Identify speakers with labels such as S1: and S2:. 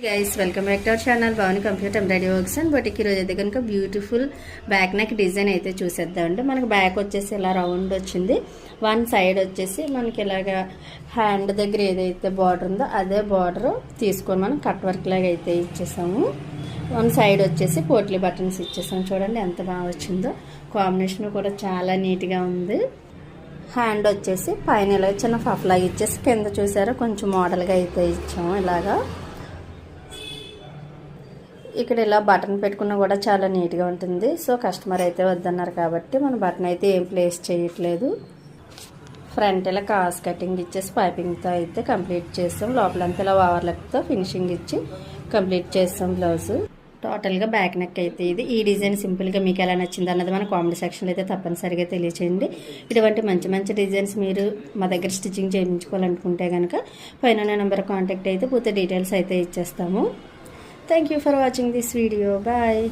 S1: Guys welcome back to our channel Bhavani computer embroidery works and but ఈరోజు అయితే కనుక beautiful back neck design అయితే చూసేద్దామండి. మనకి బ్యాక్ వచ్చేసి ఇలా రౌండ్ వచ్చింది, వన్ సైడ్ వచ్చేసి మనకి ఇలాగా హ్యాండ్ దగ్గర ఏదైతే బార్డర్ ఉందో అదే బార్డర్ తీసుకొని మనం కట్ వర్క్ లాగా అయితే ఇచ్చేసాము. వన్ సైడ్ వచ్చేసి పోట్లీ బటన్స్ ఇచ్చేసాము. చూడండి ఎంత బాగా వచ్చిందో, కాంబినేషన్ కూడా చాలా నీట్గా ఉంది. హ్యాండ్ వచ్చేసి పైన ఇలా చిన్న పఫ్ లాగా ఇచ్చేసి కింద చూసారా కొంచెం మోడల్గా అయితే ఇచ్చాము. ఇలాగా ఇక్కడ ఇలా బటన్ పెట్టుకున్నా కూడా చాలా నీట్గా ఉంటుంది. సో కస్టమర్ అయితే వద్దన్నారు కాబట్టి మన బటన్ అయితే ఏం ప్లేస్ చేయట్లేదు. ఫ్రంట్ ఇలా కాస్ కటింగ్ ఇచ్చేసి పైపింగ్తో అయితే కంప్లీట్ చేస్తాం. లోపలంతా ఇలా ఓవర్లెప్తో ఫినిషింగ్ ఇచ్చి కంప్లీట్ చేస్తాం బ్లౌజ్. టోటల్గా బ్యాక్ నెక్ అయితే ఇది. ఈ డిజైన్ సింపుల్గా మీకు ఎలా నచ్చింది అన్నది మన కామెంట్ సెక్షన్లో అయితే తప్పనిసరిగా తెలియచేయండి. ఇటువంటి మంచి మంచి డిజైన్స్ మీరు మా దగ్గర స్టిచ్చింగ్ చేయించుకోవాలనుకుంటే కనుక పైన నెంబర్ కాంటాక్ట్ అయితే పూర్తి డీటెయిల్స్ అయితే ఇచ్చేస్తాము. Thank you for watching this video. Bye.